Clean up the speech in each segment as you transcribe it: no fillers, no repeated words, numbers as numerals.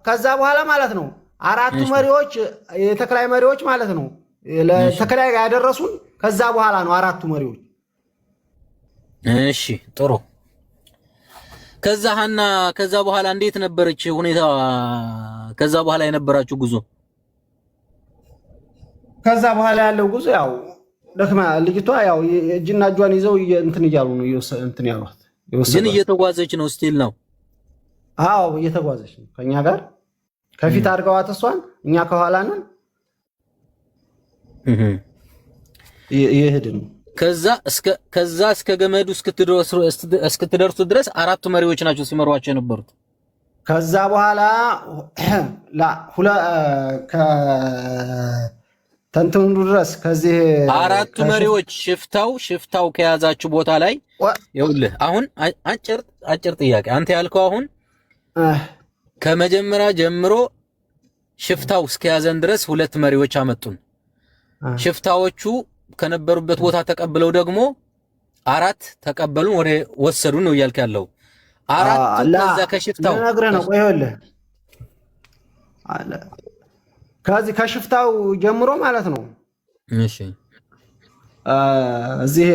ከዛ በኋላ ማለት ነው አራቱ መሪዎች የተክላይ መሪዎች ማለት ነው ለተክላይ ያደረሱን ከዛ በኋላ ነው አራቱ መሪዎች። እሺ ጥሩ። ከዛ ሀና ከዛ በኋላ እንዴት ነበረች ሁኔታ? ከዛ በኋላ የነበራችሁ ጉዞ? ከዛ በኋላ ያለው ጉዞ ያው ደክማ ልጅቷ ያው እጅና እጇን ይዘው እንትን እያሉ ነው እንትን ያሏት። ግን እየተጓዘች ነው ስቲል ነው? አዎ እየተጓዘች ነው ከኛ ጋር ከፊት አድርገዋት እሷን እኛ ከኋላ ነን እየሄድን ነው። ከዛ እስከ ገመዱ እስክትደርሱ ድረስ አራቱ መሪዎች ናቸው ሲመሯቸው የነበሩት። ከዛ በኋላ ተንትኑ ድረስ ከዚህ አራቱ መሪዎች ሽፍታው ከያዛችሁ ቦታ ላይ ይኸውልህ፣ አሁን አጭር ጥያቄ አንተ ያልከው አሁን ከመጀመሪያ ጀምሮ ሽፍታው እስከያዘን ድረስ ሁለት መሪዎች አመጡን። ሽፍታዎቹ ከነበሩበት ቦታ ተቀብለው ደግሞ አራት ተቀበሉን ወደ ወሰዱን ነው እያልክ ያለው። አራት ከዛ ከሽፍታው ነግረህ ነው። ይኸውልህ ከዚህ ከሽፍታው ጀምሮ ማለት ነው። እሺ እዚህ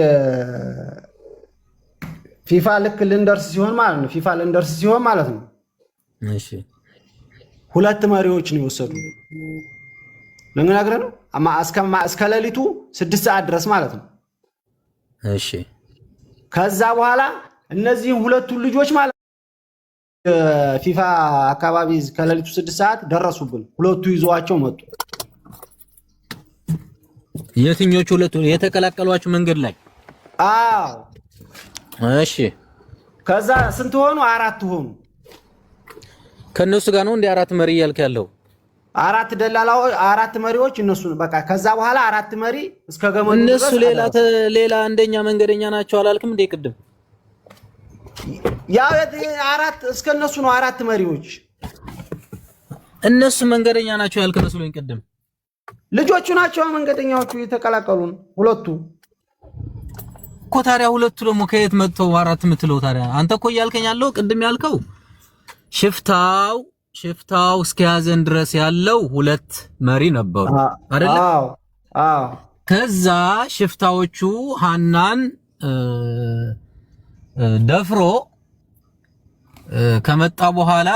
ፊፋ ልክ ልንደርስ ሲሆን ማለት ነው። እሺ ሁለት መሪዎች ነው የወሰዱ። ለምንነግርህ ነው እስከ ሌሊቱ 6 ሰዓት ድረስ ማለት ነው። እሺ ከዛ በኋላ እነዚህ ሁለቱ ልጆች ማለት ፊፋ አካባቢ ከሌሊቱ 6 ሰዓት ደረሱብን። ሁለቱ ይዘዋቸው መጡ። የትኞቹ ሁለቱ? የተቀላቀሏቸው መንገድ ላይ? አዎ። እሺ ከዛ ስንት ሆኑ? አራት ሆኑ። ከነሱ ጋር ነው እንደ አራት መሪ እያልክ ያለው? አራት ደላላው አራት መሪዎች እነሱ በቃ ከዛ በኋላ አራት መሪ እስከ ገመዱ ድረስ እነሱ ሌላ አንደኛ መንገደኛ ናቸው አላልክም እንዴ ቅድም? ያው አራት እስከ እነሱ ነው አራት መሪዎች። እነሱ መንገደኛ ናቸው ያልክ መስሎኝ ቅድም። ልጆቹ ናቸው መንገደኛዎቹ የተቀላቀሉን ሁለቱ እኮ። ታዲያ ሁለቱ ደግሞ ከየት መጥተው አራት የምትለው ታዲያ? አንተ እኮ እያልከኝ ያለው ቅድም ያልከው ሽፍታው እስከያዘን ድረስ ያለው ሁለት መሪ ነበሩ አይደል? አዎ። ከዛ ሽፍታዎቹ ሀናን ደፍሮ ከመጣ በኋላ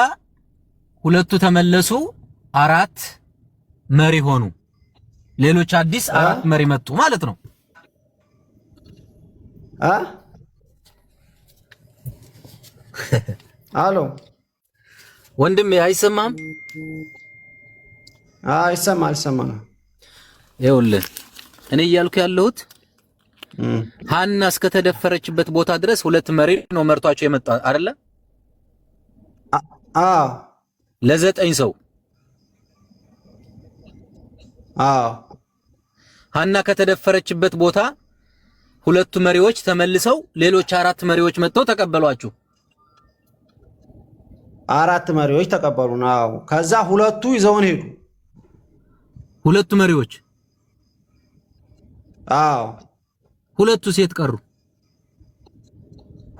ሁለቱ ተመለሱ፣ አራት መሪ ሆኑ። ሌሎች አዲስ አራት መሪ መጡ ማለት ነው። አሎ ወንድሜ አይሰማም? ይሰማል። ይኸውልህ እኔ እያልኩ ያለሁት ሀና እስከተደፈረችበት ቦታ ድረስ ሁለት መሪ ነው መርቷቸው የመጣ አይደለ? አዎ። ለ9 ሰው። አዎ። ሀና ከተደፈረችበት ቦታ ሁለቱ መሪዎች ተመልሰው ሌሎች አራት መሪዎች መጥተው ተቀበሏችሁ። አራት መሪዎች ተቀበሉን። አዎ። ከዛ ሁለቱ ይዘውን ሄዱ። ሁለቱ መሪዎች? አዎ። ሁለቱ ሴት ቀሩ።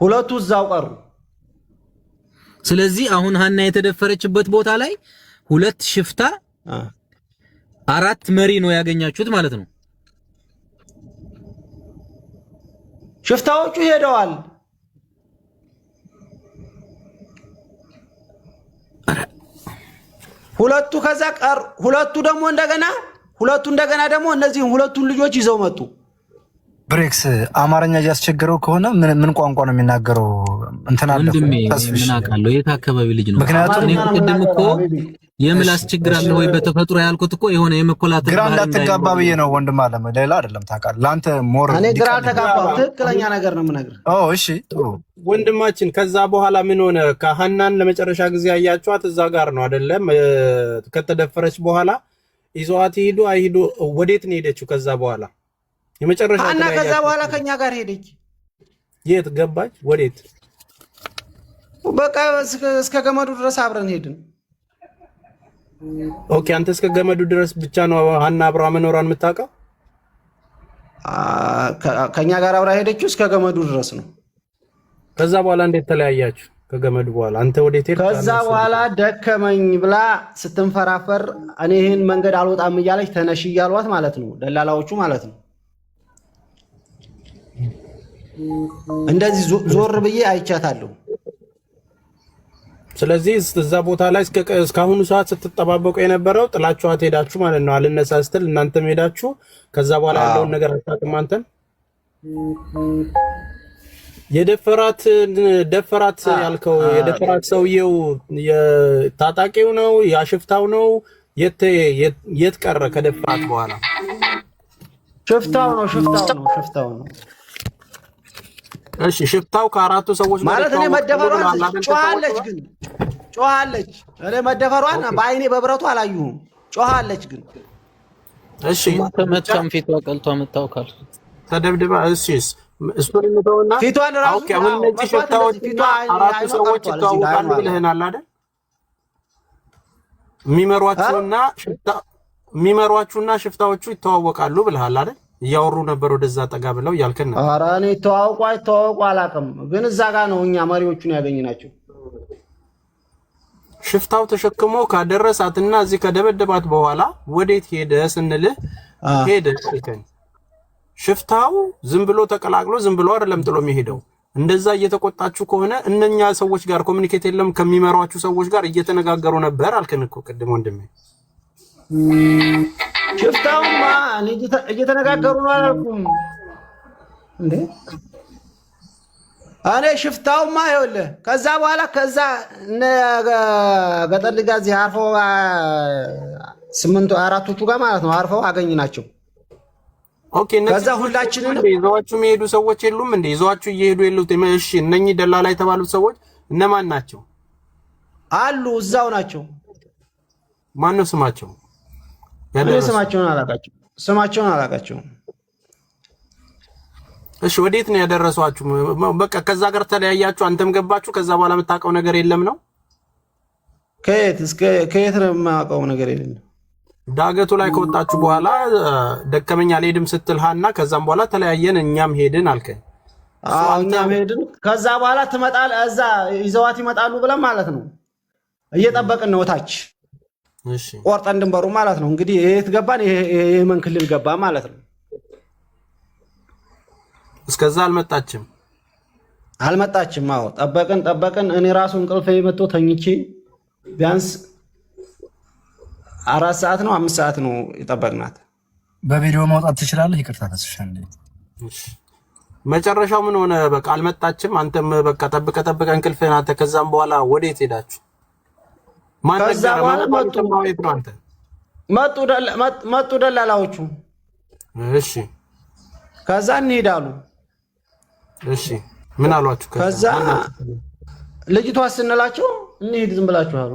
ሁለቱ እዛው ቀሩ። ስለዚህ አሁን ሀና የተደፈረችበት ቦታ ላይ ሁለት ሽፍታ አራት መሪ ነው ያገኛችሁት ማለት ነው። ሽፍታዎቹ ሄደዋል። ሁለቱ ከዛ ቀሩ። ሁለቱ እንደገና ደግሞ እነዚህን ሁለቱን ልጆች ይዘው መጡ። ብሬክስ አማርኛ እያስቸገረው ከሆነ ምን ቋንቋ ነው የሚናገረው? እንትና ወንድሜ ምን አውቃለሁ የት አካባቢ ልጅ ነው? ምክንያቱም እኔ ቅድም እኮ የምላስ ችግር አለ ወይ በተፈጥሮ ያልኩት እኮ የሆነ የመኮላት ግራ እንዳትጋባ ብዬ ነው ወንድም አለ ሌላ አይደለም። ታውቃለህ ለአንተ ሞር እኔ ግራ ተጋባው። ትክክለኛ ነገር ነው የምነግርህ። እሺ ጥሩ ወንድማችን። ከዛ በኋላ ምን ሆነ? ከሀናን ለመጨረሻ ጊዜ ያያችኋት እዛ ጋር ነው አይደለም? ከተደፈረች በኋላ ይዘዋት ይሄዱ አይሄዱ? ወዴት ነው ሄደችው? ከዛ በኋላ የመጨረሻ ሀና ከዛ በኋላ ከኛ ጋር ሄደች። የት ገባች? ወዴት? በቃ እስከ ገመዱ ድረስ አብረን ሄድን። ኦኬ። አንተ እስከ ገመዱ ድረስ ብቻ ነው ሀና አብራ መኖሯን የምታውቀው? ከኛ ጋር አብራ ሄደችው እስከ ገመዱ ድረስ ነው። ከዛ በኋላ እንዴት ተለያያችሁ? ከገመዱ በኋላ አንተ ወዴት ሄድክ? ከዛ በኋላ ደከመኝ ብላ ስትንፈራፈር እኔ ይሄን መንገድ አልወጣም እያለች ተነሽ እያሏት ማለት ነው፣ ደላላዎቹ ማለት ነው። እንደዚህ ዞር ብዬ አይቻታለሁ። ስለዚህ እዛ ቦታ ላይ እስካሁኑ ሰዓት ስትጠባበቁ የነበረው ጥላችኋት ሄዳችሁ ማለት ነው። አልነሳ ስትል እናንተም ሄዳችሁ ከዛ በኋላ ያለውን ነገር አታውቅም። አንተም ደፈራት ያልከው የደፈራት ሰውየው የታጣቂው ነው ያሽፍታው ነው? የት ቀረ ከደፈራት በኋላ? ሽፍታው ነው። እሺ ሽፍታው ከአራቱ ሰዎች ማለት እኔ መደፈሯን ጮሃለች። እኔ መደፈሯን በአይኔ በብረቱ አላየሁም። ጮሃለች ግን እሺ ተመታም ፊቷ ቀልቷ መታወካል ተደብድባ እሱን እንተውና ፊቷን ራሱ አሁን እነዚህ ሽፍታዎችና አራቱ ሰዎች ይተዋወቃሉ ብለህናል አይደል? የሚመሯችሁና ሽፍታዎቹ ይተዋወቃሉ ብለሃል አይደል? እያወሩ ነበር ወደዛ ጠጋ ብለው እያልከን ነበር። ኧረ እኔ ተዋውቁ አላውቅም፣ ግን እዛ ጋር ነው እኛ መሪዎቹን ያገኘናቸው። ሽፍታው ተሸክሞ ካደረሳትና እዚህ ከደበደባት በኋላ ወዴት ሄደ ስንልህ ሄደ ልከኝ። ሽፍታው ዝም ብሎ ተቀላቅሎ ዝም ብሎ አይደለም ጥሎ የሚሄደው። እንደዛ እየተቆጣችሁ ከሆነ እነኛ ሰዎች ጋር ኮሙኒኬት የለም ከሚመሯችሁ ሰዎች ጋር እየተነጋገሩ ነበር አልከን እኮ ቅድም ወንድሜ። ሽፍታውማ እየተነጋገሩ ነው አላልኩም እንዴ? እኔ ሽፍታውማ ይኸውልህ ከዛ በኋላ ከዛ ገጠር ልጋ እዚህ አርፈው አራቶቹ ጋር ማለት ነው አርፈው አገኝናቸው። ኦኬ ከዛ ሁላችንን ይዘዋችሁ የሚሄዱ ሰዎች የሉም እንዴ? ይዘዋችሁ እየሄዱ የሉት? እሺ እነኚህ ደላላ የተባሉት ሰዎች እነማን ናቸው? አሉ እዛው ናቸው። ማን ነው ስማቸው? ስማቸውን አላውቃቸውም። እሺ ወዴት ነው ያደረሷችሁ? በቃ ከዛ ጋር ተለያያችሁ፣ አንተም ገባችሁ። ከዛ በኋላ የምታውቀው ነገር የለም ነው? ከየት ነው የማውቀው ነገር የለም? ዳገቱ ላይ ከወጣችሁ በኋላ ደከመኛ አልሄድም ስትል ሀና፣ ከዛም በኋላ ተለያየን እኛም ሄድን አልከኝ። እኛም ሄድን። ከዛ በኋላ እዛ ይዘዋት ይመጣሉ ብለን ማለት ነው እየጠበቅን ነው ታች ቆርጠን ድንበሩ ማለት ነው። እንግዲህ የት ገባን? የየመን ክልል ገባ ማለት ነው። እስከዛ አልመጣችም። አዎ ጠበቅን። እኔ ራሱ እንቅልፌ መጥቶ ተኝቼ ቢያንስ 4 ሰዓት ነው 5 ሰዓት ነው የጠበቅናት። በቪዲዮ ማውጣት ትችላለህ? ይቅርታ ተስፋን መጨረሻው ምን ሆነ? በቃ አልመጣችም። አንተም በቃ ጠብቀ እንቅልፍህን አንተ። ከዛም በኋላ ወዴት ሄዳችሁ? ከዛ በኋላ መጡ ደላላዎቹ። እሺ ከዛ እንሄዳሉ። እሺ ምን አሏችሁ? ከዛ ልጅቷ ስንላቸው እንሂድ ዝም ብላችሁ አሉ።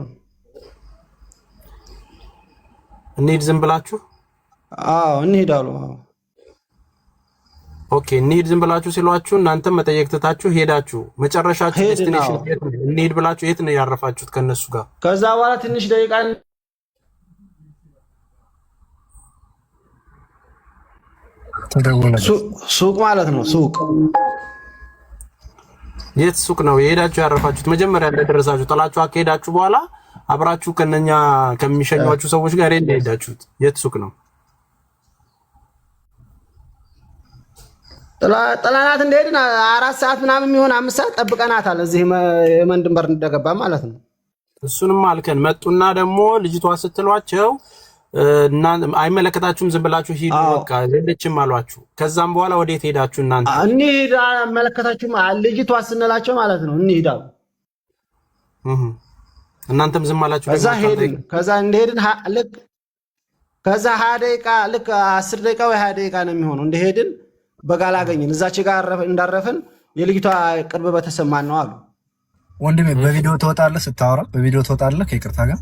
እንሂድ ዝም ብላችሁ? አዎ እንሂድ አሉ። ኦኬ እንሂድ ዝም ብላችሁ ሲሏችሁ እናንተም መጠየቅ ትታችሁ ሄዳችሁ መጨረሻችሁ ዴስቲኔሽን የት ነው? እንሂድ ብላችሁ የት ነው ያረፋችሁት ከነሱ ጋር? ከዛ በኋላ ትንሽ ደቂቃ ሱቅ ማለት ነው። ሱቅ የት ሱቅ ነው የሄዳችሁ ያረፋችሁት? መጀመሪያ እንደደረሳችሁ ጥላችሁ ከሄዳችሁ በኋላ አብራችሁ ከነኛ ከሚሸኟችሁ ሰዎች ጋር ሄዳችሁት የት ሱቅ ነው? ጥላናት እንደሄድን 4 ሰዓት ምናምን የሚሆን 5 ሰዓት ጠብቀናታል። እዚህ የመን ድንበር እንደገባ ማለት ነው። እሱንም አልከን። መጡና ደግሞ ልጅቷ ስትሏቸው እና አይመለከታችሁም ዝም ብላችሁ ሂዱ በቃ ሌሎችም አሏችሁ። ከዛም በኋላ ወዴት ሄዳችሁ እናንተ? እንሂድ አይመለከታችሁም ልጅቷ ስንላቸው ማለት ነው። እንሂድ አሉ። እናንተም ዝም አላችሁ። ከዛ ሄድን። ከዛ እንደሄድን ልክ ከዛ 20 ደቂቃ ልክ 10 ደቂቃ ወይ 20 ደቂቃ ነው የሚሆነው እንደሄድን በጋላ አገኘን። እዛች ጋር እንዳረፍን የልጅቷ ቅርብ በተሰማን ነው አሉ። ወንድሜ በቪዲዮ ትወጣለህ፣ ስታወራ በቪዲዮ ትወጣለህ ከይቅርታ ጋር?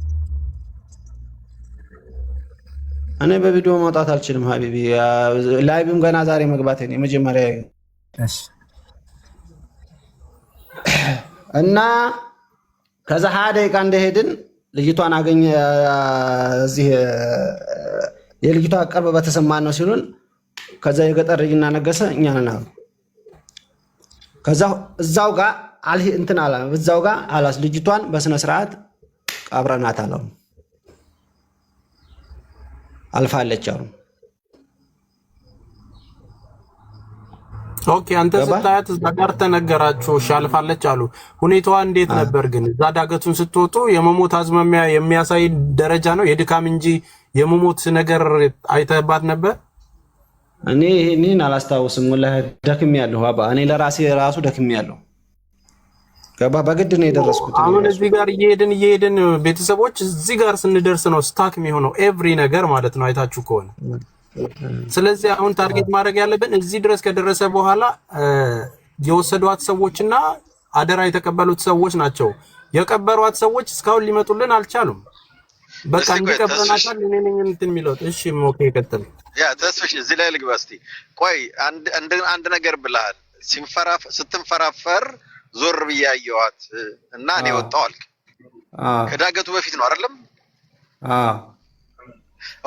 እኔ በቪዲዮ መውጣት አልችልም ሀቢቢ። ላይቭም ገና ዛሬ መግባት ነው የመጀመሪያ እና ከዛ 20 ደቂቃ እንደሄድን ልጅቷን አገኘ። እዚህ የልጅቷ ቅርብ በተሰማን ነው ሲሉን ከዛ የገጠር ልጅና ነገሰ እኛን አሉ። ከዛ እዛው ጋር እንትን አላ እዛው ጋር አላስ ልጅቷን በስነ ስርዓት ቀብረናት አለው። አልፋለች አሉ። ኦኬ አንተ ስታያት እዛ ጋር ተነገራችሁ እሺ አልፋለች አሉ። ሁኔታዋ እንዴት ነበር ግን? እዛ ዳገቱን ስትወጡ የመሞት አዝማሚያ የሚያሳይ ደረጃ ነው የድካም እንጂ የመሞት ነገር አይተህባት ነበር? እኔን አላስታውስም። ወላሂ ደክሜያለሁ አባ። እኔ ለራሴ ራሱ ደክሜያለሁ። ገባ በግድ ነው የደረስኩት። አሁን እዚህ ጋር እየሄድን ቤተሰቦች እዚህ ጋር ስንደርስ ነው ስታክ የሚሆነው ኤቭሪ ነገር ማለት ነው አይታችሁ ከሆነ። ስለዚህ አሁን ታርጌት ማድረግ ያለብን እዚህ ድረስ ከደረሰ በኋላ የወሰዷት ሰዎችና አደራ የተቀበሉት ሰዎች ናቸው። የቀበሯት ሰዎች እስካሁን ሊመጡልን አልቻሉም። በቃ እንዲቀበራናታል እኔ ነኝ እንትን የሚለው። እሺ ኦኬ ቀጥል። ያ ተስፍሽ እዚህ ላይ ልግባ እስቲ። ቆይ አንድ ነገር ብለሃል። ስትንፈራፈር ዞር ብዬ አየኋት እና እኔ ወጣሁ አልክ። ከዳገቱ በፊት ነው አይደለም?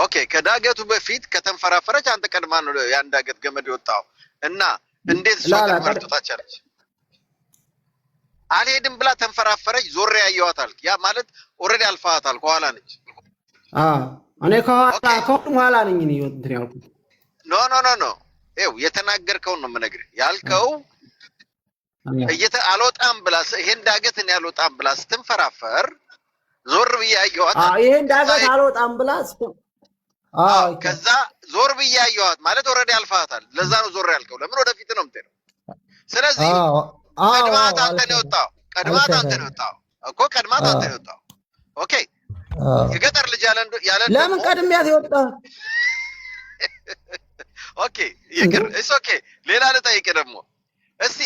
ኦኬ ከዳገቱ በፊት ከተንፈራፈረች አንተ ቀድማ ነው ያን ዳገት ገመድ የወጣው እና እንዴት እሷ ተመርጦታቻለች? አልሄድም ብላ ተንፈራፈረች፣ ዞር ያየኋት አልክ። ያ ማለት ኦሬዲ አልፋታል፣ ከኋላ ነች። እኔ ከኋላ ነኝ እኔ እንትን ያልኩት። ኖ ይኸው የተናገርከውን ነው የምነግርህ። ያልከው አልወጣም ብላ ይሄን ዳገት እኔ አልወጣም ብላ ስትንፈራፈር ዞር ብዬ አየኋት። ይሄን ዳገት አልወጣም ብላ ከዛ ዞር ብዬ አየኋት ማለት ኦሬዲ አልፋታል። ለዛ ነው ዞር ያልከው። ለምን ወደፊት ነው የምትሄደው? ስለዚህ ቀድማት አንተ ነው የወጣው። ቀድማት አንተ ነው የወጣው እኮ ቀድማት አንተ ነው የወጣው። ኦኬ የገጠር ልጅ ያለ ለምን ቀድሚያት የወጣው? ኦኬ ይቅር እስ ኦኬ ሌላ ልጠይቅህ ደግሞ እስቲ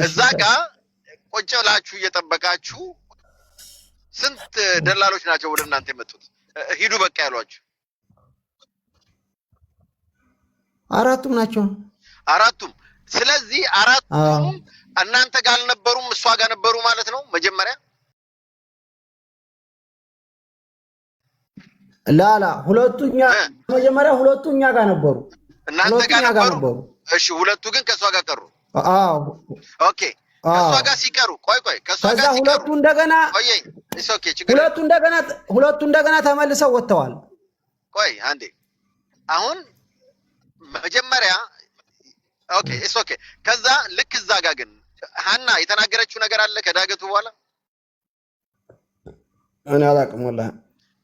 እዛ ጋር ቁጭ ብላችሁ እየጠበቃችሁ ስንት ደላሎች ናቸው ወደ እናንተ የመጡት? ሂዱ በቃ ያሏችሁ? አራቱም ናቸው። አራቱም። ስለዚህ አራቱም እናንተ ጋር አልነበሩም፣ እሷ ጋር ነበሩ ማለት ነው። ላላ ሁለቱኛ መጀመሪያ ሁለቱኛ ጋር ነበሩ። እናንተ ጋር ነበሩ። እሺ ሁለቱ ግን ከሷ ጋር ቀሩ። ኦኬ ከሷ ጋር ሲቀሩ ቆይ ከሷ ጋር ሲቀሩ ሁለቱ እንደገና ሁለቱ እንደገና ተመልሰው ወጥተዋል። ቆይ አንዴ አሁን መጀመሪያ ኦኬ ከዛ ልክ እዛ ጋር ግን ሀና የተናገረችው ነገር አለ ከዳገቱ በኋላ? እኔ አላውቅም ወላሂ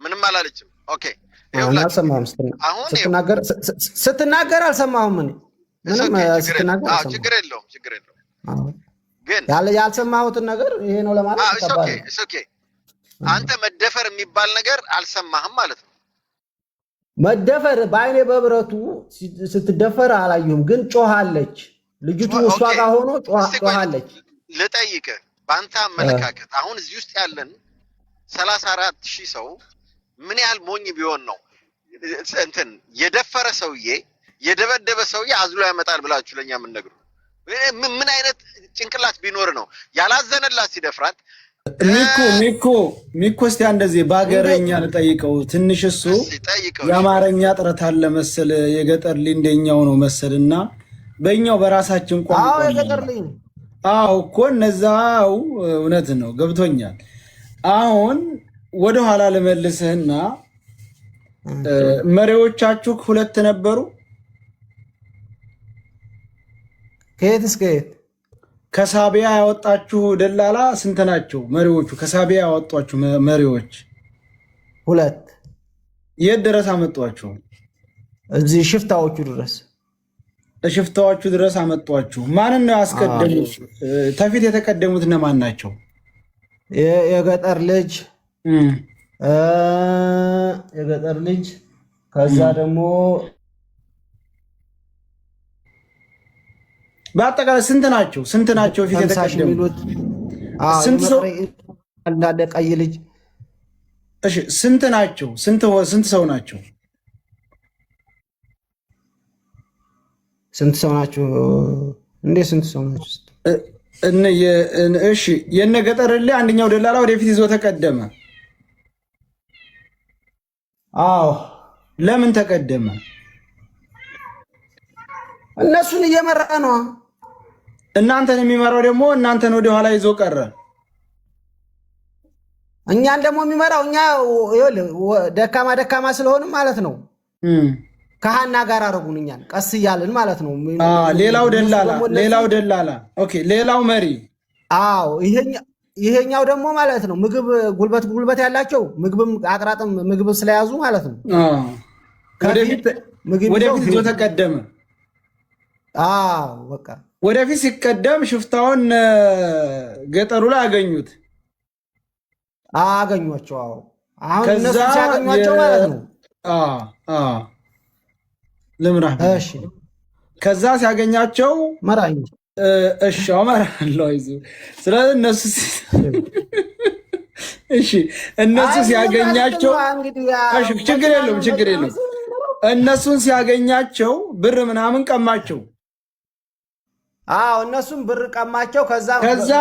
ምንም አላለችም። ኦኬ አልሰማሁም። ስትናገር አልሰማሁም። እኔ ምንም ስትናገር አልሰማሁም። ችግር የለውም ግን ያልሰማሁትን ነገር ይሄ ነው ለማለት ኦኬ አንተ መደፈር የሚባል ነገር አልሰማህም ማለት ነው። መደፈር በአይኔ በብረቱ ስትደፈር አላየሁም፣ ግን ጮሃለች ልጅቱ። እሷ ጋር ሆኖ ጮሃለች። ልጠይቅህ በአንተ አመለካከት አሁን እዚህ ውስጥ ያለን 34,000 ሰው ምን ያህል ሞኝ ቢሆን ነው እንትን የደፈረ ሰውዬ የደበደበ ሰውዬ አዝሎ ያመጣል ብላችሁ ለኛ ምን ነግሩ? ምን አይነት ጭንቅላት ቢኖር ነው ያላዘነላት ሲደፍራት? ሚኮ እስቲ እንደዚህ በአገረኛ ልጠይቀው ትንሽ። እሱ የአማርኛ ጥረት አለ መሰል የገጠር ልጅ እንደኛው ነው መሰልና በእኛው በራሳችን ቋንቋ የገጠር ልጅ እኮ እነዛው እውነት ነው ገብቶኛል። አሁን ወደ ኋላ ልመልስህና መሪዎቻችሁ ሁለት ነበሩ? ከየት እስከ የት? ከሳቢያ ያወጣችሁ ደላላ ስንት ናቸው መሪዎቹ? ከሳቢያ ያወጧችሁ መሪዎች ሁለት። የት ድረስ አመጧችሁ? እዚህ ሽፍታዎቹ ድረስ። ሽፍታዎቹ ድረስ አመጧችሁ። ማንን ነው ያስቀደሙት? ተፊት የተቀደሙት እነማን ናቸው? የገጠር ልጅ ከዛ ደግሞ በአጠቃላይ ስንት ናቸው? ፊት የተቀደሙት ስንት ሰው? አንዳንድ ቀይ ልጅ። እሺ ስንት ናቸው? ስንት ሰው ናቸው? ስንት ሰው ናቸው? እንዴ ስንት ሰው ናቸው? እሺ የነ ገጠር ላይ አንደኛው ደላላ ወደፊት ይዞ ተቀደመ። ለምን ተቀደመ? እነሱን እየመራ ነው። እናንተን የሚመራው ደግሞ እናንተን ወደ ኋላ ይዞ ቀረ። እኛን ደግሞ የሚመራው እኛ ደካማ ደካማ ስለሆንም ማለት ነው። ከሃና ጋር አረጉን እኛን ቀስ እያልን ማለት ነው። ሌላው ደላላ ኦኬ፣ ሌላው መሪ። አዎ ይሄኛው ደግሞ ማለት ነው ምግብ ጉልበት ያላቸው ምግብም አቅራጥም ምግብ ስለያዙ ማለት ነው። ወደፊት ይዞ ተቀደመ። በቃ ወደፊት ሲቀደም ሽፍታውን ገጠሩ ላይ አገኟቸው። አሁን እነሱ ሲያገኟቸው ማለት ነው ልምራህ። እሺ ከዛ ሲያገኛቸው መራኝ። እሺ አመራለሁ። ስለዚህ እነሱ ሲያገኛቸው ችግር የለውም። እነሱን ሲያገኛቸው ብር ምናምን ቀማቸው። እነሱም ብር ቀማቸው። ከዛ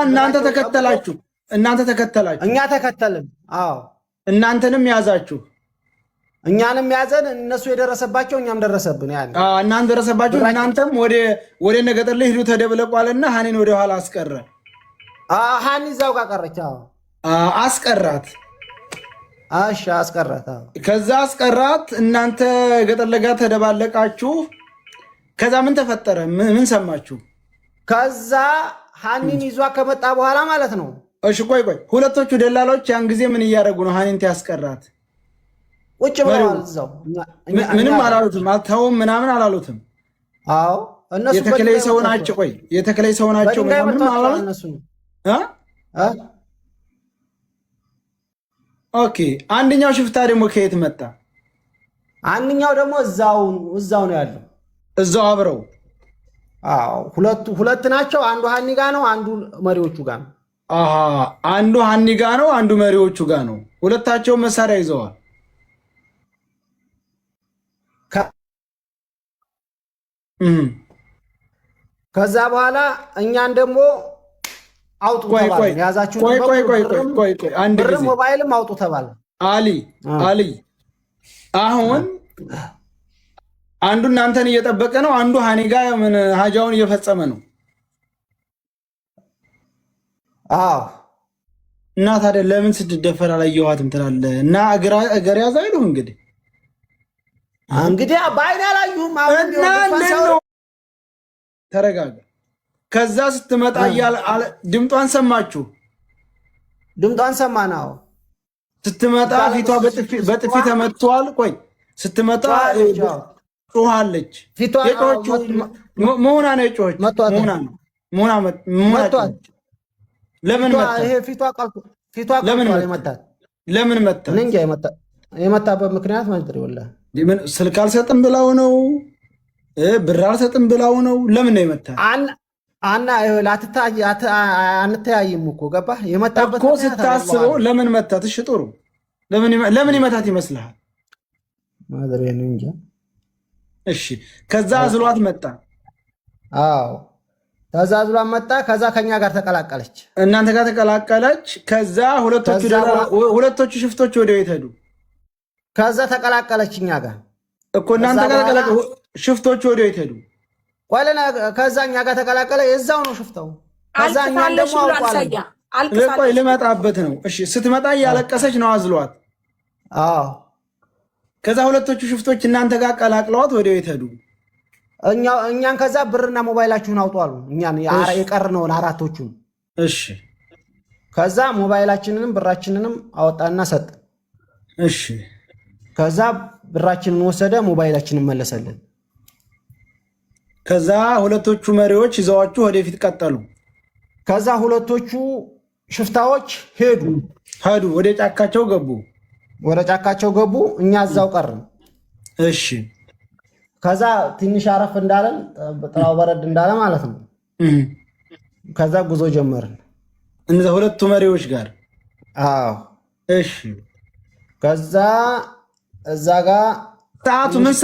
እናንተ ተከተላችሁ። እኛ ተከተልን። እናንተንም ያዛችሁ። እኛንም ያዘን። እነሱ የደረሰባቸው እኛም ደረሰብን። እናንተ ደረሰባችሁ። እናንተም ወደ ነገጠር ላይ ሂዱ ተደብለቋልና ሀኒን ወደ ኋላ አስቀረ። ሀኒ እዛው ጋር ቀረች። አስቀራት። እሺ አስቀራት። ከዛ አስቀራት። እናንተ ገጠር ለጋ ተደባለቃችሁ። ከዛ ምን ተፈጠረ? ምን ሰማችሁ? ከዛ ሀኒን ይዟ ከመጣ በኋላ ማለት ነው። እሺ ቆይ ሁለቶቹ ደላሎች ያን ጊዜ ምን እያደረጉ ነው? ሀኒን ያስቀራት ቁጭ ብለዋል እዛው። ምንም አላሉትም፣ አልተውም ምናምን አላሉትም። እነሱ የተከለይ ሰው ናቸው። የተከለይ ሰው ናቸው ምናምን አላሉትም። ኦኬ። አንደኛው ሽፍታ ደግሞ ከየት መጣ? አንደኛው ደግሞ እዛው ነው ያለው። እዛው አብረው ሁለት ናቸው። አንዱ ሀኒ ጋ ነው፣ አንዱ መሪዎቹ ጋ ነው። አንዱ ሀኒ ጋ ነው፣ አንዱ መሪዎቹ ጋ ነው። ሁለታቸውን መሳሪያ ይዘዋል። ከዛ በኋላ እኛን ደግሞ አውጡ ተባለ። ያዛችሁ ብርም ሞባይልም አውጡ ተባለ። አሊ አሁን አንዱ እናንተን እየጠበቀ ነው፣ አንዱ ሀኒ ጋ ምን ሀጃውን እየፈጸመ ነው። እና ታዲያ ለምን ስትደፈር አላየኋትም ትላለህ? እና እገር ያዝ አይሉህ እንግዲህ በአይን አላዩም። ተረጋጋ። ከዛ ስትመጣ ድምጧን ሰማችሁ? ድምጧን ሰማናው። ስትመጣ ፊቷ በጥፊ ተመትቷል። ቆይ ስትመጣ ጮኻለች። መሆና ነው የጮኸች። ለምን መታ? የመታበት ምክንያት ማለት ነው። ስልክ አልሰጥም ብላው ነው? ብር አልሰጥም ብላው ነው? ለምን ነው የመታ? አንተያይም እኮ ገባህ? የመታበት እኮ ስታስበው ለምን መታት? እሺ ጥሩ፣ ለምን ይመታት ይመስልሃል? እሺ ከዛ አዝሏት መጣ። ከዛ አዝሏት መጣ። ከዛ ከኛ ጋር ተቀላቀለች፣ እናንተ ጋር ተቀላቀለች። ከዛ ሁለቶቹ ሽፍቶች ወደ ቤት ሄዱ። ከዛ ተቀላቀለች እኛ ጋር እኮ እናንተ ጋር ተቀላቀለ። ሽፍቶቹ ወደ ቤት ሄዱ። ከዛ እኛ ጋር ተቀላቀለ። የዛው ነው ሽፍታው። ከዛ እኛን ደግሞ ቆይ ልመጣበት ነው። እሺ ስትመጣ እያለቀሰች ነው አዝሏት። ከዛ ሁለቶቹ ሽፍቶች እናንተ ጋር ቀላቅለዋት ወደ ቤት ሄዱ። እኛን ከዛ ብርና ሞባይላችሁን አውጡ አሉ። እኛን የቀርነውን አራቶቹን። እሺ ከዛ ሞባይላችንንም ብራችንንም አወጣና ሰጥ። እሺ ከዛ ብራችንን ወሰደ፣ ሞባይላችንን መለሰልን። ከዛ ሁለቶቹ መሪዎች ይዘዋችሁ ወደፊት ቀጠሉ። ከዛ ሁለቶቹ ሽፍታዎች ሄዱ፣ ወደ ጫካቸው ገቡ። እኛ እዛው ቀርን። እሺ ከዛ ትንሽ አረፍ እንዳለን ጥላው በረድ እንዳለ ማለት ነው። ከዛ ጉዞ ጀመርን እነዛ ሁለቱ መሪዎች ጋር። እሺ ከዛ እዛ ጋር ሰዓቱ ምን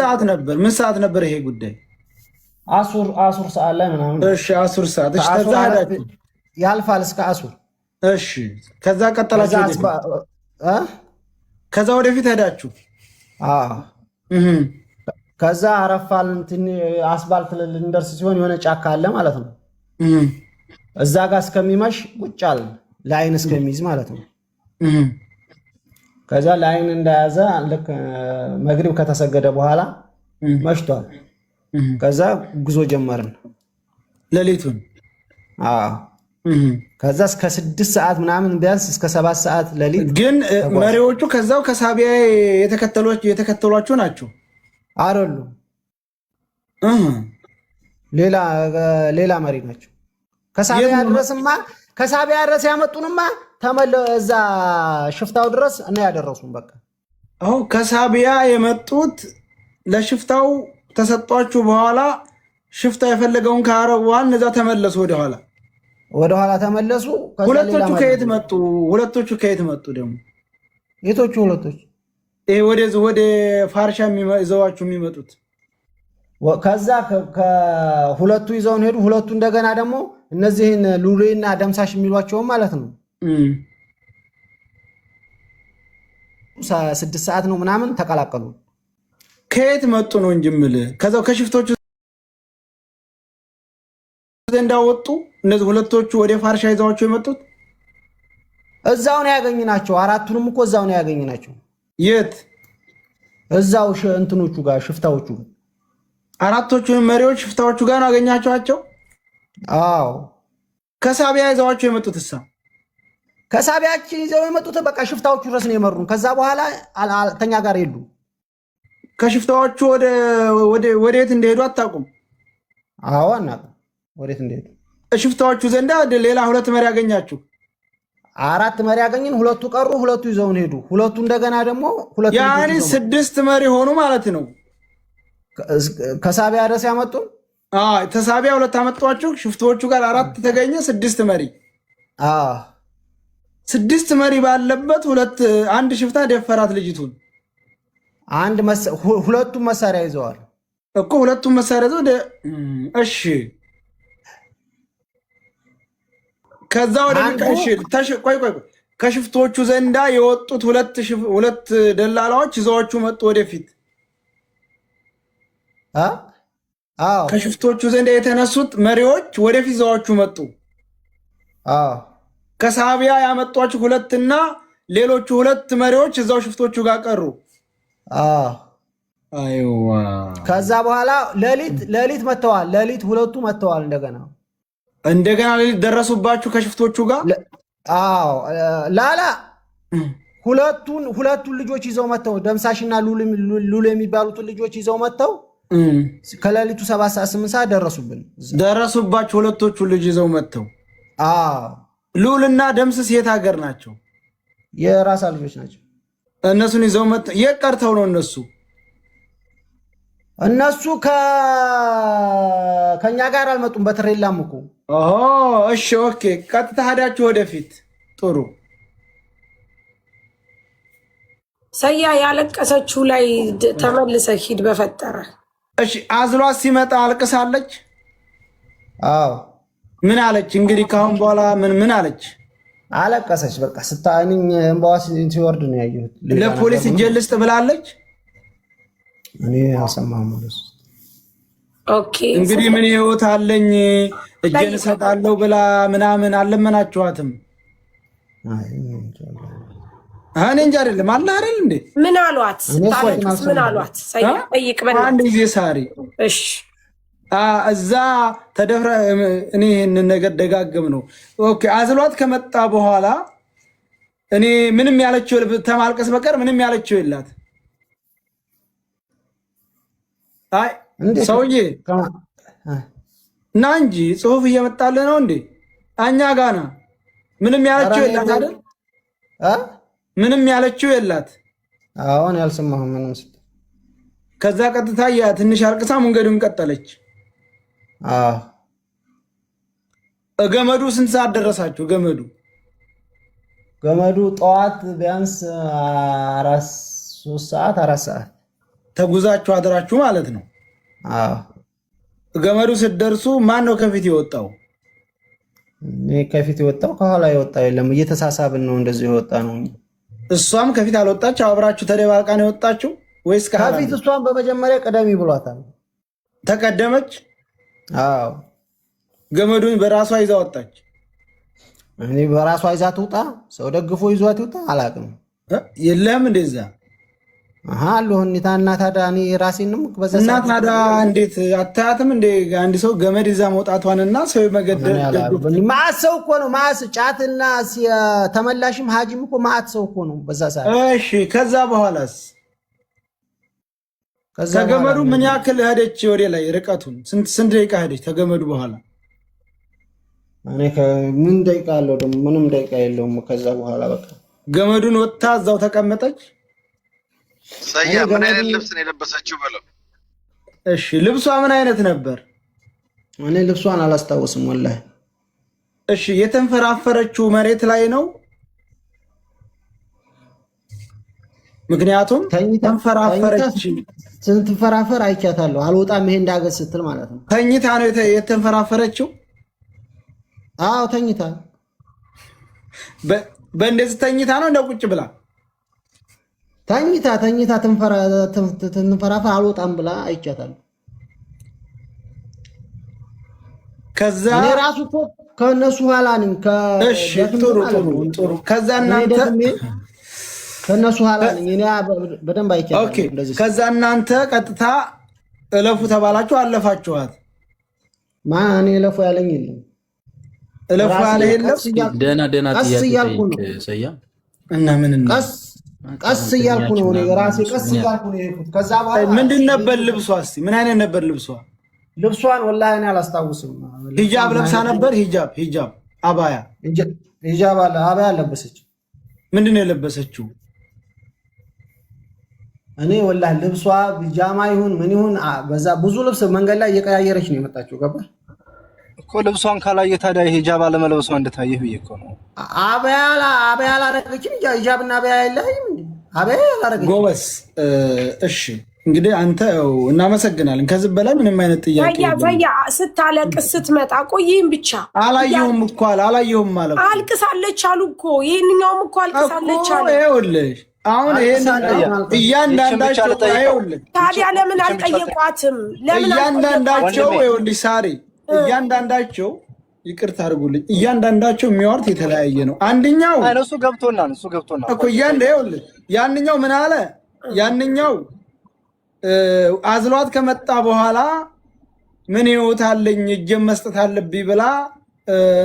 ሰዓት ነበር ይሄ ጉዳይ? አሱር ሰዓት ላይ ምናምን። እሺ አሱር ሰዓት። እሺ ከዛ ሄዳችሁ ያልፋል እስከ አሱር። እሺ ከዛ ቀጠላችሁ። ከዛ ወደፊት ሄዳችሁ። ከዛ አረፋልን። አስፋልት ልንደርስ ሲሆን የሆነ ጫካ አለ ማለት ነው። እዛ ጋር እስከሚመሽ ቁጭ አልን፣ ለአይን እስከሚይዝ ማለት ነው። ከዛ ለአይን እንደያዘ ልክ መግሪብ ከተሰገደ በኋላ መሽቷል። ከዛ ጉዞ ጀመርን ሌሊቱን። ከዛ እስከ 6 ሰዓት ምናምን ቢያንስ እስከ 7 ሰዓት ሌሊት። ግን መሪዎቹ ከዛው ከሳቢያ የተከተሏቸው ናቸው አይደሉም? ሌላ መሪ ናቸው። ከሳቢያ ድረስ ያመጡንማ እዛ ሽፍታው ድረስ እና ያደረሱን። በቃ አሁን ከሳቢያ የመጡት ለሽፍታው ተሰጧችሁ በኋላ ሽፍታ የፈለገውን ካረዋን እነዛ ተመለሱ፣ ወደኋላ ተመለሱ። ሁለቶቹ ከየት መጡ? ደግሞ የቶቹ ሁለቶች? ይሄ ወደ ፋርሻ ይዘዋችሁ የሚመጡት ከዛ ከሁለቱ ይዘውን ሄዱ። ሁለቱ እንደገና ደግሞ እነዚህን ሉሌና ደምሳሽ የሚሏቸውን ማለት ነው 6 ሰዓት ነው ምናምን ተቀላቀሉ። ከየት መጡ ነው እንጂ የምልህ ከዛው ከሽፍቶቹ እንዳወጡ እነዚህ ሁለቶቹ ወደ ፋርሻ ይዘዋቸው የመጡት እዛው ነው ያገኝናቸው። አራቱንም እኮ እዛው ነው ያገኝናቸው። የት? እዛው እንትኖቹ ጋር ሽፍታዎቹ፣ አራቶቹ መሪዎች ሽፍታዎቹ ጋር ነው ያገኛቸዋቸው። አዎ። ከሳቢያ ይዘዋቸው የመጡት እሳ ከሳቢያችን ይዘው የመጡት በቃ ሽፍታዎቹ ድረስ ነው የመሩን። ከዛ በኋላ ተኛ ጋር ሄዱ። ከሽፍታዎቹ ወዴት እንደሄዱ አታውቁም? አዎ አናውቅም ወዴት እንደሄዱ። ሽፍታዎቹ ዘንዳ ሌላ 2 መሪ ያገኛችሁ? 4 መሪ ያገኝን፣ 2ቱ ቀሩ፣ 2ቱ ይዘውን ሄዱ። 2ቱ እንደገና ደግሞ 2 ያኔ 6 መሪ ሆኑ ማለት ነው። ከሳቢያ ድረስ ያመጡን። ተሳቢያ 2 አመጧችሁ፣ ሽፍቶቹ ጋር 4 ተገኘ፣ 6 መሪ። 6 መሪ ባለበት አንድ ሽፍታ ደፈራት ልጅቱን። ሁለቱም መሳሪያ ይዘዋል እኮ፣ ሁለቱም መሳሪያ ይዘው። እሺ ከዛ ወደ ቆይ ከሽፍቶቹ ዘንዳ የወጡት 2 ደላላዎች ይዘዋችሁ መጡ ወደፊት። ከሽፍቶቹ ዘንዳ የተነሱት መሪዎች ወደፊት ይዘዋችሁ መጡ። ከሳቢያ ያመጧችሁ 2 እና ሌሎቹ 2 መሪዎች እዛው ሽፍቶቹ ጋር ቀሩ። አይዋ ከዛ በኋላ ሌሊት መጥተዋል። ሌሊት 2ቱ መጥተዋል። እንደገና ሌሊት ደረሱባችሁ ከሽፍቶቹ ጋር። ላላ ሁለቱን ልጆች ይዘው መጥተው ደምሳሽና ሉል የሚባሉትን ልጆች ይዘው መጥተው ከሌሊቱ 7 ሰዓት 8 ሰዓት ደረሱባችሁ። ሁለቶቹ ልጅ ይዘው መጥተው። ሉልና ደምስስ የት ሀገር ናቸው? የራሳ ልጆች ናቸው። እነሱን ይዘው መጥተው የት ቀርተው ነው እነሱ ከኛ ጋር አልመጡም። በትሬላም እኮ። እሺ ኦኬ። ቀጥታ ሄዳችሁ ወደፊት። ጥሩ። ሰያ ያለቀሰችው ላይ ተመልሰ ሂድ በፈጠረ። እሺ አዝሏት ሲመጣ አልቅሳለች? ምን አለች? እንግዲህ ካሁን በኋላ ምን አለች? አለቀሰች። በቃ ስታንኝ እንባዋ ሲወርድ ነው ያየሁት። ለፖሊስ እጄን ልስጥ ብላለች? እኔ አልሰማሁም ማለት ነው። ኦኬ እንግዲህ ምን ህይወት አለኝ እጄን እሰጣለሁ ብላ ምናምን አልለመናችኋትም? እኔ እንጃ አይደለም አለ አይደል እንዴ? ምን አሏት? ምን አሏት? ጠይቅ አንድ ጊዜ ሳሪ። እሺ እዛ ተደፍረ እኔ ይህንን ነገር ደጋግም ነው። ኦኬ አዝሏት ከመጣ በኋላ እኔ ምንም ያለችው ተማልቀስ በቀር ምንም ያለችው የላት። አይ ሰውዬ እና እንጂ ጽሁፍ እየመጣልህ ነው እንዴ? እኛ ጋና ምንም ያለችው የላት አይደል? ምንም ያለችው የላት። አሁን ያልሰማሁም ምንም ስትል ከዛ ቀጥታ ያ ትንሽ አልቅሳ መንገዱን ቀጠለች። ገመዱ ስንት ሰዓት ደረሳችሁ? ገመዱ ጠዋት ቢያንስ 3 ሰዓት 4 ሰዓት ተጉዛችሁ አድራችሁ ማለት ነው። ገመዱ ስትደርሱ ማን ነው ከፊት የወጣው? ከፊት የወጣው ከኋላ የወጣው የለም። እየተሳሳብን ነው እንደዚህ የወጣ ነው። እሷም ከፊት አልወጣች? አብራችሁ ተደባልቃ ነው የወጣችሁ ወይስ ከፊት? እሷም በመጀመሪያ ቀደም ብሏታል። ተቀደመች? ገመዱን በራሷ ይዛ ወጣች። እኔ በራሷ ይዛት ውጣ ሰው ደግፎ ይዟት ይውጣ አላውቅም። የለም እንደዛ አለሁ ሁኔታ እና ታዲያ እኔ ራሴንም በዛ እና ታዲያ እንዴት አታያትም እንደ አንድ ሰው ገመድ ይዛ መውጣቷንና ሰው መገደል ማዕት ሰው እኮ ነው። ማዕት ጫትና ተመላሽም ሀጂም እኮ ማዕት ሰው እኮ ነው በዛ ሰዓት። እሺ ከዛ በኋላስ ከገመዱ ምን ያክል ሄደች ወደ ላይ ርቀቱን ስንት ደቂቃ ሄደች ከገመዱ በኋላ? እኔ ምን ደቂቃ አለው ደግሞ ምንም ደቂቃ የለውም። ከዛ በኋላ በቃ ገመዱን ወጥታ እዛው ተቀመጠች። ሰያ ምን አይነት ልብስ ነው የለበሰችው በለው? እሺ ልብሷ ምን አይነት ነበር? እኔ ልብሷን አላስታውስም ወላሂ። እሺ የተንፈራፈረችው መሬት ላይ ነው? ምክንያቱም ተንፈራፈረች። ስትንፈራፈር አይቻታለሁ። አልወጣም ይሄ እንዳገዝ ስትል ማለት ነው። ተኝታ ነው የተንፈራፈረችው? አዎ ተኝታ። በእንደዚህ ተኝታ ነው እንደ ቁጭ ብላ? ተኝታ ትንፈራፈር አልወጣም ብላ አይቻታለሁ። ከዛ እኔ ራሱ እኮ ከነሱ ኋላ ነኝ። እሺ ጥሩ። ከዛ እናንተ ከነሱ ኋላ ነኝ እኔ በደንብ አይቻታለሁ። እንደዚህ ከዛ እናንተ ቀጥታ እለፉ ተባላችሁ፣ አለፋችኋት። ማን እኔ እለፉ ያለኝ የለም። እለፉ ያለ የለም። ደህና ጥያቄ ሰያ እና ምን ቀስ እያልኩ ነው እኔ ራሴ ቀስ እያልኩ ነው የሄድኩት። ከዛ በኋላ ምንድን ነበር ልብሷ? እስኪ ምን አይነት ነበር ልብሷ? ልብሷን ወላሂ እኔ አላስታውስም። ሂጃብ ለብሳ ነበር? ሂጃብ አባያ ሂጃብ አለ አባያ ለበሰች። ምንድን ነው የለበሰችው? እኔ ወላሂ ልብሷ ቢጃማ ይሁን ምን ይሁን በዛ ብዙ ልብስ መንገድ ላይ እየቀያየረች ነው የመጣችው። ገባ እኮ ልብሷን ካላየ ታዲያ ሂጃብ አለመለበሷ እንደታየህ ብዬ እኮ ነው። አባያ አላደረገችም። ሂጃብና አባያ የለህም እንዴ? አባያ አላደረገችም። ጎበስ እሺ እንግዲህ አንተ እናመሰግናለን። ከዚህ በላይ ምንም አይነት ጥያቄ ፈያ ስታለቅስ ስትመጣ ቆይም ብቻ አላየሁም እኮ አላየሁም ማለት አልቅሳለች አሉ እኮ። ይሄንኛውም እኮ አልቅሳለች አሉ። ይኸውልህ አሁን ይሄን እያንዳንዳቸው ይኸውልህ ታዲያ ለምን አልጠየቋትም? ለምን እያንዳንዳቸው ይኸውልህ ሳሪ እያንዳንዳቸው ይቅርታ አድርጉልኝ፣ እያንዳንዳቸው የሚያወሩት የተለያየ ነው። አንደኛው እሱ ገብቶናል እኮ ይኸውልህ ያንኛው ምን አለ? ያንኛው አዝሏት ከመጣ በኋላ ምን ህይወት አለኝ እጄን መስጠት አለብኝ ብላ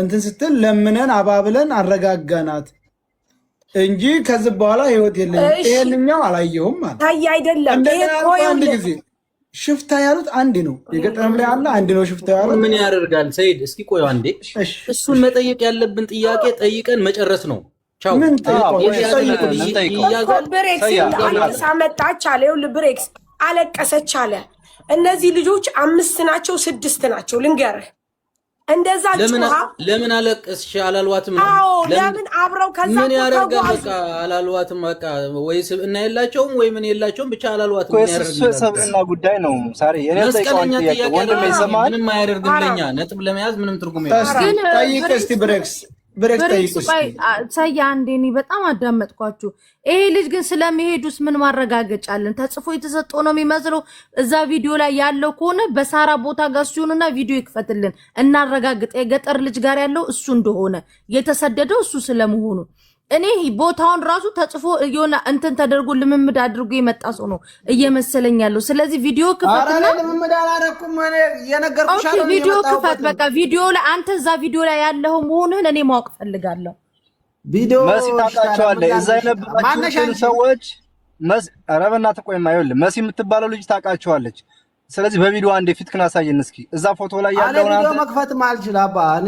እንትን ስትል ለምነን አባብለን አረጋጋናት እንጂ ከዚህ በኋላ ህይወት የለኝም። ይሄንኛው አላየሁም ማለት ታይ አይደለም። አንድ ጊዜ ሽፍታ ያሉት አንድ ነው። የገጠርም ላይ አለ አንድ ነው ሽፍታ ያሉት። ምን ያደርጋል ሰይድ? እስኪ ቆይ አንዴ። እሱን መጠየቅ ያለብን ጥያቄ ጠይቀን መጨረስ ነው። ቻው ምን ብሬክስ አመጣች አለ። ይኸውልህ ብሬክስ አለቀሰች አለ። እነዚህ ልጆች 5 ናቸው 6 ናቸው ልንገርህ። እንደዛ ለምን አለቀስሽ አላልዋትም? አዎ ለምን አብረው ከዛ ምን ያደርጋል? በቃ አላልዋትም። በቃ ወይስ እና የላቸውም ወይ ምን የላቸውም ብቻ አላልዋትም። ምን ያደርጋል? ሰብዕና ጉዳይ ነው። ሳሪ የኔ መስቀለኛ ጥያቄ ወንድም ይሰማል። ምንም አያደርግም። ለኛ ነጥብ ለመያዝ ምንም ትርጉም የለውም። ጠይቅ እስቲ ብሬክስ ሰያ አንዴ እኔ በጣም አዳመጥኳችሁ። ይሄ ልጅ ግን ስለመሄዱስ ምን ማረጋገጫ አለን? ተጽፎ የተሰጠው ነው የሚመስለው። እዛ ቪዲዮ ላይ ያለው ከሆነ በሳራ ቦታ ጋር ሲሆንና ቪዲዮ ይክፈትልን እናረጋግጥ። የገጠር ልጅ ጋር ያለው እሱ እንደሆነ የተሰደደው እሱ ስለመሆኑ እኔ ቦታውን ራሱ ተጽፎ የሆነ እንትን ተደርጎ ልምምድ አድርጎ የመጣ ሰው ነው እየመሰለኝ ያለው። ስለዚህ ቪዲዮ ክፈትና ልምምድ አላደረኩም እኔ የነገርኩሽ አለ። ቪዲዮ ክፈት በቃ። ቪዲዮ ላይ አንተ እዛ ቪዲዮ ላይ ያለው መሆኑን እኔ ማወቅ ፈልጋለሁ። ቪዲዮ መሲ ታውቃቸዋለህ? እዛ የነበራችሁ ሰዎች ኧረ በእናትህ ቆይማ፣ ይኸውልህ መሲ የምትባለው ልጅ ታውቃቸዋለች። ስለዚህ በቪዲዮ አንዴ ፊትክን አሳየን እስኪ። እዛ ፎቶ ላይ ያለው ቪዲዮ መክፈትም አልችልም አባ። እኔ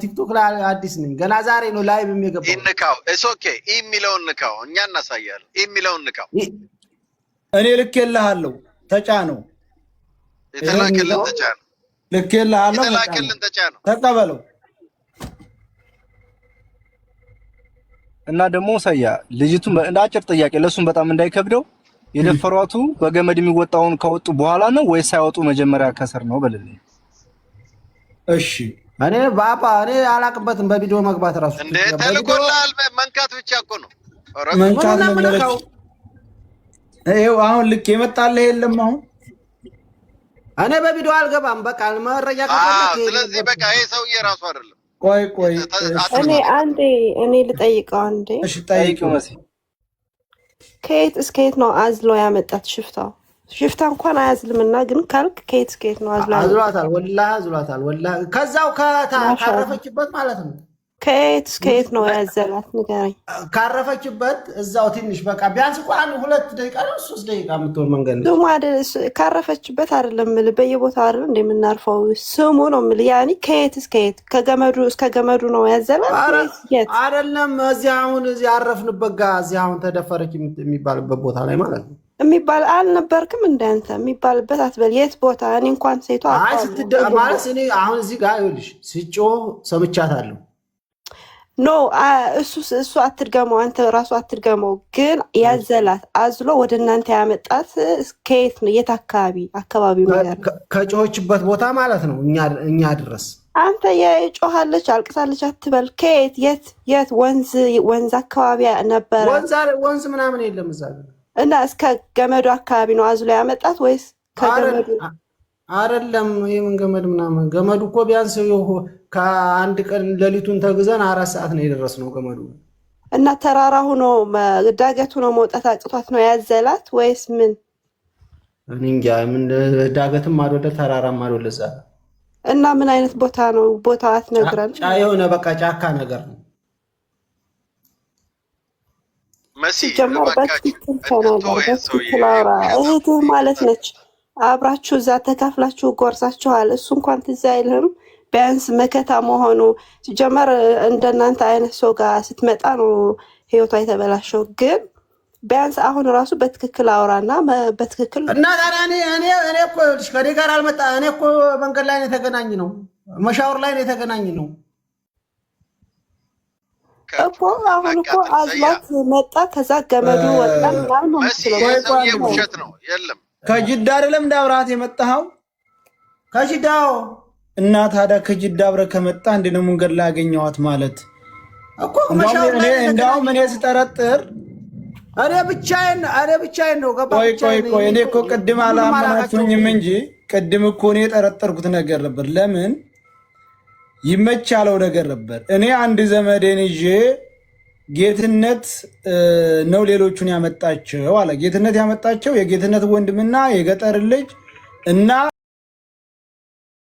ቲክቶክ ላይ አዲስ ነኝ ገና ዛሬ ነው ላይቭ የሚገባው። እንካው እስ ኦኬ ኢሚለውን ንካው፣ እኛ እናሳያለን። ኢሚለውን ንካው። እኔ ልኬልሃለሁ፣ ተጫነው። የተላከልን ተጫነው። ልኬልሃለሁ፣ የተላከልን ተጫነው፣ ተቀበለው። እና ደግሞ ሰያ ልጅቱን አጭር ጥያቄ ለሱም በጣም እንዳይከብደው የደፈሯቱ በገመድ የሚወጣውን ከወጡ በኋላ ነው ወይስ ሳይወጡ መጀመሪያ ከስር ነው በልልኝ። እሺ እኔ ባባ እኔ አላቅበትም በቪዲዮ መግባት ራሱ እንደ ተልኮላል። መንካት ብቻ እኮ ነው መንካት ነው። ይኸው አሁን ልክ የመጣልህ የለም። አሁን እኔ በቪዲዮ አልገባም። በቃ መረጃ ስለዚህ በቃ ይሄ ሰውዬ ራሱ አይደለም ቆይ እኔ ልጠይቀው አንዴ። እሺ ጠይቂው መሲ። ከየት እስከ የት ነው አዝሎ ያመጣት ሽፍታው? ሽፍታ እንኳን አያዝልምና ግን ካልክ ከየት እስከ የት ነው አዝሏታል? ወላሂ አዝሏታል። ወላሂ ከዛው ካረፈችበት ማለት ነው። ከየት እስከ የት ነው ያዘላት? ንገረኝ። ካረፈችበት እዛው ትንሽ በቃ ቢያንስ እንኳን 2 ደቂቃ ነው 3 ደቂቃ የምትሆን መንገድ ነው። ስሙ አይደል? ካረፈችበት አይደለም የምልህ፣ በየቦታው አይደል እንደምናርፈው ስሙ ነው የምልህ። ያኔ ከየት እስከ የት? ከገመዱ እስከ ገመዱ ነው ያዘላት? አይደለም እዚህ አሁን እዚህ ያረፍንበት ጋር እዚህ አሁን ተደፈረች የሚባልበት ቦታ ላይ ማለት ነው። የሚባል አልነበርክም እንዳንተ የሚባልበት አትበል። የት ቦታ? እኔ እንኳን ሴቷ ማለት እኔ አሁን እዚህ ጋር ይኸውልሽ ስጮህ ሰምቻታለሁ። ኖ እሱ አትድገመው፣ አንተ ራሱ አትድገመው። ግን ያዘላት አዝሎ ወደ እናንተ ያመጣት ከየት ነው? የት አካባቢው ነገር ከጮኸችበት ቦታ ማለት ነው እኛ ድረስ። አንተ የጮሃለች አልቅሳለች አትበል። ከየት የት ወንዝ አካባቢ ነበረ? ወንዝ ምናምን የለም እዛ እና እስከ ገመዱ አካባቢ ነው አዝሎ ያመጣት ወይስ ከገመዱ? አይደለም የምን ገመድ ምናምን። ገመዱ እኮ ቢያንስ ከአንድ ቀን ሌሊቱን ተግዘን 4 ሰዓት ነው የደረስነው ገመዱ። እና ተራራ ሆኖ ዳገት ሆኖ መውጣት አቅቷት ነው ያዘላት ወይስ ምን? እኔ እንጃ። ምን ዳገትም አይደለ ተራራም አይደለ እዛ። እና ምን አይነት ቦታ ነው? ቦታው አትነግረን? የሆነ በቃ ጫካ ነገር ነው። ሲጀመር በትክክል ተናገር፣ በትክክል አውራ። እህትህ ማለት ነች። አብራችሁ እዛ ተካፍላችሁ ጎርሳችኋል። እሱ እንኳን ትዝ አይልህም? ቢያንስ መከታ መሆኑ ሲጀመር እንደናንተ አይነት ሰው ጋር ስትመጣ ነው ህይወቷ የተበላሸው። ግን ቢያንስ አሁን ራሱ በትክክል አውራና በትክክል እና እኔ እኮ ከኔ ጋር አልመጣ። እኔ እኮ መንገድ ላይ ነው የተገናኝ ነው፣ መሻወር ላይ ነው የተገናኝ ነው እኮ። አሁን እኮ አዝላት መጣ፣ ከዛ ገመዱ ወጣ ምናምን ነው የምትለው። ውሸት ነው። የለም ከጅዳ አይደለም እንደ አብረሃት የመጣኸው? ከጅዳው። እና ታዲያ ከጅዳ አብረህ ከመጣ እንዴት ነው መንገድ ላይ ያገኘኋት ማለት እኮ? እንደውም እኔ ስጠረጥር እኔ ብቻዬን ነው። ቆይ እኔ እኮ ቅድም አላመናችሁኝም እንጂ ቅድም እኮ እኔ የጠረጠርኩት ነገር ነበር። ለምን ይመች ያለው ነገር ነበር። እኔ አንድ ዘመዴን ይዤ ጌትነት ነው ሌሎቹን ያመጣቸው አለ። ጌትነት ያመጣቸው የጌትነት ወንድምና የገጠር ልጅ እና